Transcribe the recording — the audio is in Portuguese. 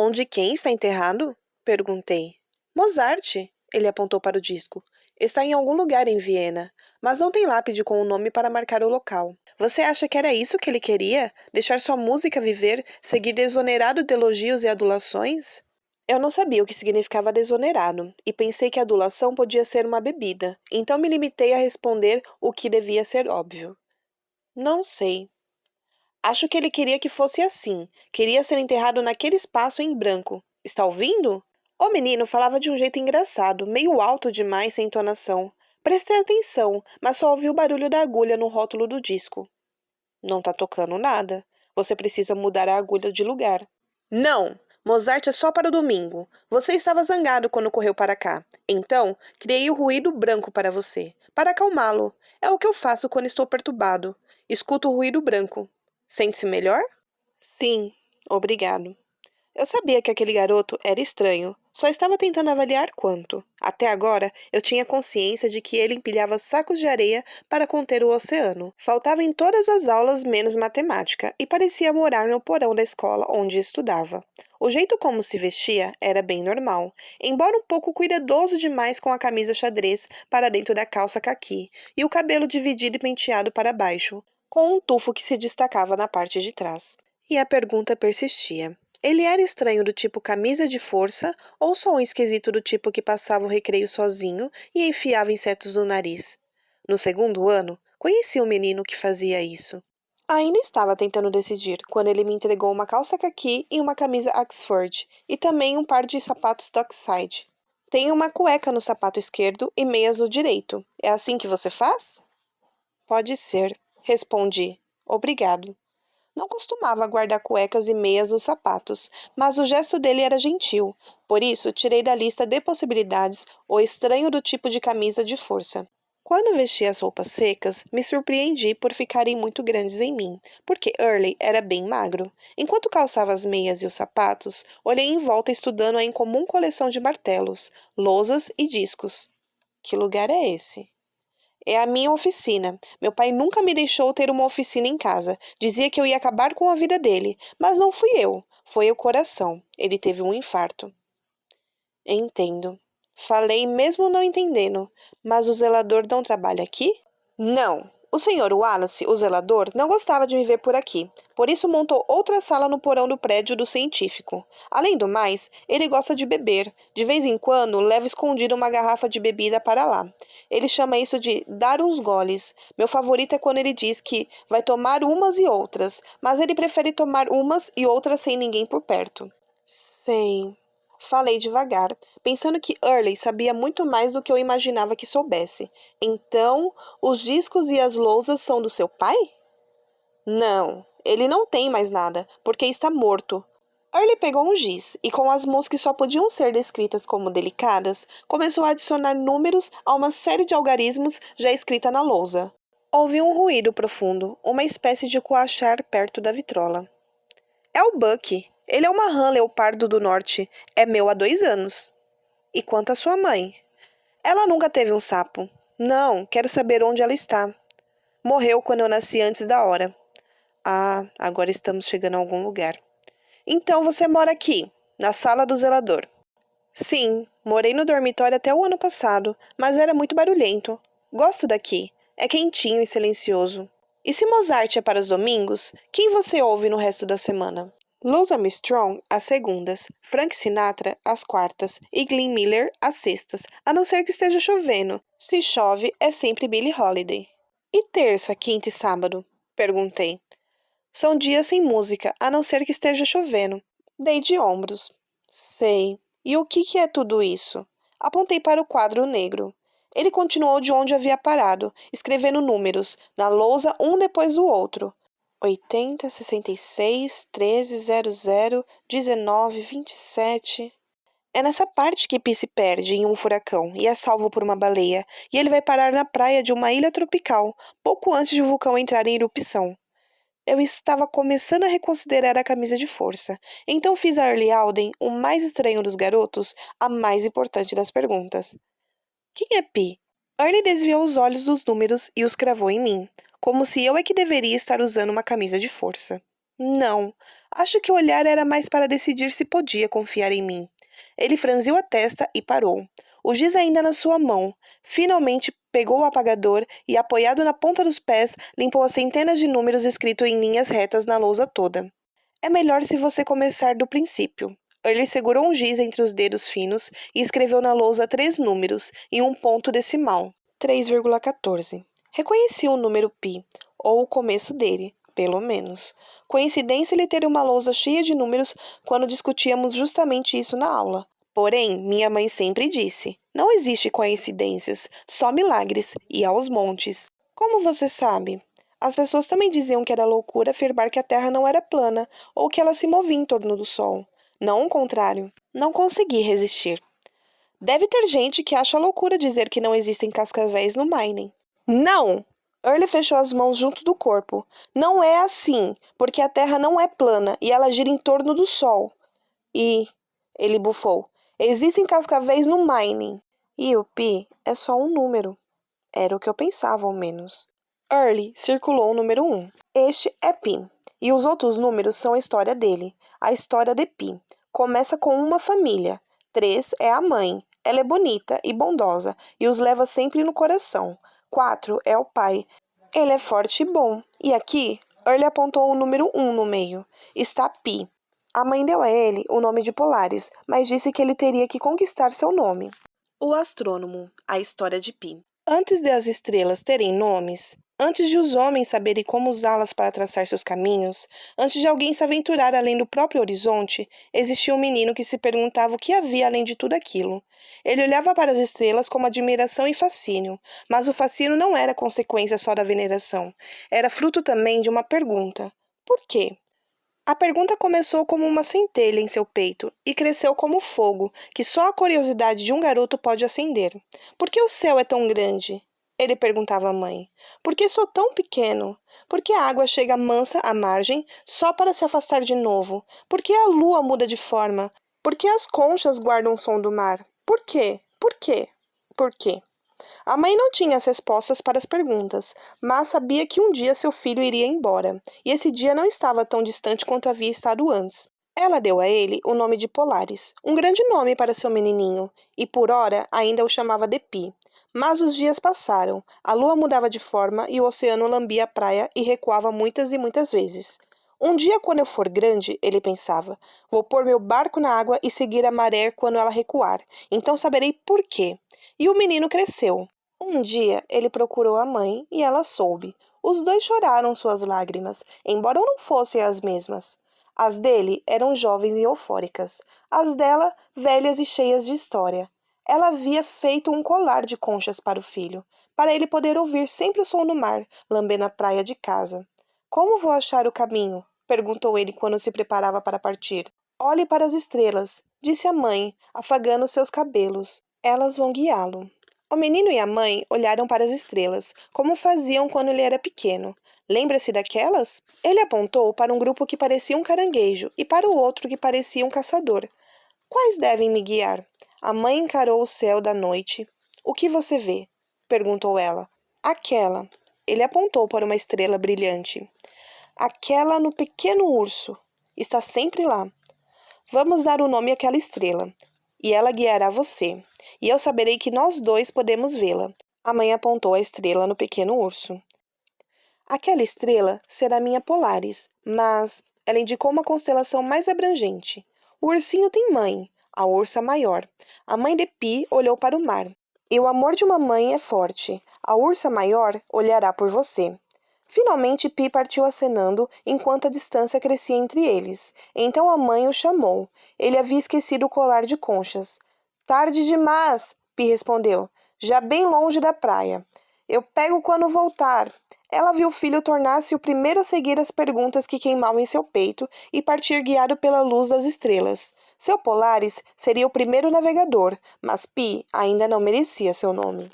Onde quem está enterrado? Perguntei. Mozart, ele apontou para o disco. Está em algum lugar em Viena, mas não tem lápide com o nome para marcar o local. Você acha que era isso que ele queria? Deixar sua música viver, seguir desonerado de elogios e adulações? Eu não sabia o que significava desonerado, e pensei que adulação podia ser uma bebida, então me limitei a responder o que devia ser óbvio. Não sei. Acho que ele queria que fosse assim. Queria ser enterrado naquele espaço em branco. Está ouvindo? O menino falava de um jeito engraçado, meio alto demais sem entonação. Prestei atenção, mas só ouvi o barulho da agulha no rótulo do disco. Não tá tocando nada. Você precisa mudar a agulha de lugar. Não! Mozart é só para o domingo. Você estava zangado quando correu para cá. Então, criei o ruído branco para você, para acalmá-lo. É o que eu faço quando estou perturbado. Escuto o ruído branco. Sente-se melhor? Sim, obrigado. Eu sabia que aquele garoto era estranho, só estava tentando avaliar quanto. Até agora, eu tinha consciência de que ele empilhava sacos de areia para conter o oceano. Faltava em todas as aulas menos matemática e parecia morar no porão da escola onde estudava. O jeito como se vestia era bem normal, embora um pouco cuidadoso demais com a camisa xadrez para dentro da calça caqui e o cabelo dividido e penteado para baixo, com um tufo que se destacava na parte de trás. E a pergunta persistia. Ele era estranho do tipo camisa de força ou só um esquisito do tipo que passava o recreio sozinho e enfiava insetos no nariz? No segundo ano, conheci um menino que fazia isso. Ainda estava tentando decidir quando ele me entregou uma calça caqui e uma camisa Oxford e também um par de sapatos Dockside. Tem uma cueca no sapato esquerdo e meias no direito. É assim que você faz? Pode ser, respondi. Obrigado. Não costumava guardar cuecas e meias nos sapatos, mas o gesto dele era gentil. Por isso, tirei da lista de possibilidades o estranho do tipo de camisa de força. Quando vesti as roupas secas, me surpreendi por ficarem muito grandes em mim, porque Early era bem magro. Enquanto calçava as meias e os sapatos, olhei em volta estudando a incomum coleção de martelos, lousas e discos. Que lugar é esse? É a minha oficina. Meu pai nunca me deixou ter uma oficina em casa. Dizia que eu ia acabar com a vida dele, mas não fui eu. Foi o coração. Ele teve um infarto. Entendo. Falei mesmo não entendendo. Mas o zelador não trabalha aqui? Não. O senhor Wallace, o zelador, não gostava de me ver por aqui. Por isso montou outra sala no porão do prédio do científico. Além do mais, ele gosta de beber. De vez em quando, leva escondido uma garrafa de bebida para lá. Ele chama isso de dar uns goles. Meu favorito é quando ele diz que vai tomar umas e outras, mas ele prefere tomar umas e outras sem ninguém por perto. Sei. Falei devagar, pensando que Early sabia muito mais do que eu imaginava que soubesse. Então, os discos e as lousas são do seu pai? Não, ele não tem mais nada, porque está morto. Early pegou um giz e, com as mãos que só podiam ser descritas como delicadas, começou a adicionar números a uma série de algarismos já escrita na lousa. Ouvi um ruído profundo, uma espécie de coachar perto da vitrola. É o Buck. Ele é uma rã leopardo do norte. É meu há 2 anos. E quanto à sua mãe? Ela nunca teve um sapo. Não, quero saber onde ela está. Morreu quando eu nasci antes da hora. Ah, agora estamos chegando a algum lugar. Então você mora aqui, na sala do zelador. Sim, morei no dormitório até o ano passado, mas era muito barulhento. Gosto daqui. É quentinho e silencioso. E se Mozart é para os domingos, quem você ouve no resto da semana? Louis Armstrong às segundas, Frank Sinatra às quartas e Glenn Miller às sextas, a não ser que esteja chovendo. Se chove, é sempre Billie Holiday. E terça, quinta e sábado? Perguntei. São dias sem música, a não ser que esteja chovendo. Dei de ombros. Sei. E o que é tudo isso? Apontei para o quadro negro. Ele continuou de onde havia parado, escrevendo números, na lousa um depois do outro. 80, 66, 13, 00, 19, 27. É nessa parte que Pi se perde em um furacão e é salvo por uma baleia, e ele vai parar na praia de uma ilha tropical, pouco antes de o vulcão entrar em erupção. Eu estava começando a reconsiderar a camisa de força, então fiz a Early Alden, o mais estranho dos garotos, a mais importante das perguntas. Quem é Pi? Early desviou os olhos dos números e os cravou em mim, como se eu é que deveria estar usando uma camisa de força. Não. Acho que o olhar era mais para decidir se podia confiar em mim. Ele franziu a testa e parou. O giz ainda na sua mão. Finalmente pegou o apagador e, apoiado na ponta dos pés, limpou as centenas de números escritos em linhas retas na lousa toda. É melhor se você começar do princípio. Ele segurou um giz entre os dedos finos e escreveu na lousa 3 números e um ponto decimal. 3,14. Reconheci o número pi, ou o começo dele, pelo menos. Coincidência ele ter uma lousa cheia de números quando discutíamos justamente isso na aula. Porém, minha mãe sempre disse: não existe coincidências, só milagres, e aos montes. Como você sabe? As pessoas também diziam que era loucura afirmar que a Terra não era plana ou que ela se movia em torno do Sol. Não o contrário. Não consegui resistir. Deve ter gente que acha loucura dizer que não existem cascavéis no Maine. Não! Early fechou as mãos junto do corpo. Não é assim, porque a Terra não é plana e ela gira em torno do Sol. E, ele bufou, existem cascavéis no Maine. E o pi é só um número. Era o que eu pensava, ao menos. Early circulou o número 1. Este é pi. E os outros números são a história dele. A história de pi. Começa com uma família. 3 é a mãe. Ela é bonita e bondosa e os leva sempre no coração. 4 é o pai. Ele é forte e bom. E aqui, Early apontou o número 1 no meio. Está pi. A mãe deu a ele o nome de Polaris, mas disse que ele teria que conquistar seu nome. O astrônomo, a história de pi. Antes de as estrelas terem nomes, antes de os homens saberem como usá-las para traçar seus caminhos, antes de alguém se aventurar além do próprio horizonte, existia um menino que se perguntava o que havia além de tudo aquilo. Ele olhava para as estrelas com admiração e fascínio, mas o fascínio não era consequência só da veneração, era fruto também de uma pergunta: por quê? A pergunta começou como uma centelha em seu peito e cresceu como fogo, que só a curiosidade de um garoto pode acender. Por que o céu é tão grande? Ele perguntava à mãe. Por que sou tão pequeno? Por que a água chega mansa à margem só para se afastar de novo? Por que a lua muda de forma? Por que as conchas guardam o som do mar? Por quê? Por quê? Por quê? A mãe não tinha as respostas para as perguntas, mas sabia que um dia seu filho iria embora, e esse dia não estava tão distante quanto havia estado antes. Ela deu a ele o nome de Polaris, um grande nome para seu menininho, e por ora ainda o chamava de Pi. Mas os dias passaram, a lua mudava de forma e o oceano lambia a praia e recuava muitas e muitas vezes. Um dia, quando eu for grande, ele pensava, vou pôr meu barco na água e seguir a maré quando ela recuar, então saberei por quê. E o menino cresceu. Um dia ele procurou a mãe e ela soube. Os dois choraram suas lágrimas, embora não fossem as mesmas. As dele eram jovens e eufóricas, as dela velhas e cheias de história. Ela havia feito um colar de conchas para o filho, para ele poder ouvir sempre o som do mar, lambendo a praia de casa. Como vou achar o caminho? Perguntou ele quando se preparava para partir. Olhe para as estrelas, disse a mãe, afagando seus cabelos. Elas vão guiá-lo. O menino e a mãe olharam para as estrelas, como faziam quando ele era pequeno. Lembra-se daquelas? Ele apontou para um grupo que parecia um caranguejo e para o outro que parecia um caçador. Quais devem me guiar? A mãe encarou o céu da noite. O que você vê? Perguntou ela. Aquela. Ele apontou para uma estrela brilhante. Aquela no pequeno urso. Está sempre lá. Vamos dar o nome àquela estrela, e ela guiará você, e eu saberei que nós dois podemos vê-la. A mãe apontou a estrela no pequeno urso. Aquela estrela será minha Polaris, mas ela indicou uma constelação mais abrangente. O ursinho tem mãe, a ursa maior. A mãe de Pi olhou para o mar. E o amor de uma mãe é forte. A ursa maior olhará por você. Finalmente Pi partiu acenando, enquanto a distância crescia entre eles. Então a mãe o chamou. Ele havia esquecido o colar de conchas. Tarde demais, Pi respondeu, já bem longe da praia. Eu pego quando voltar. Ela viu o filho tornar-se o primeiro a seguir as perguntas que queimavam em seu peito e partir guiado pela luz das estrelas. Seu Polaris seria o primeiro navegador, mas Pi ainda não merecia seu nome.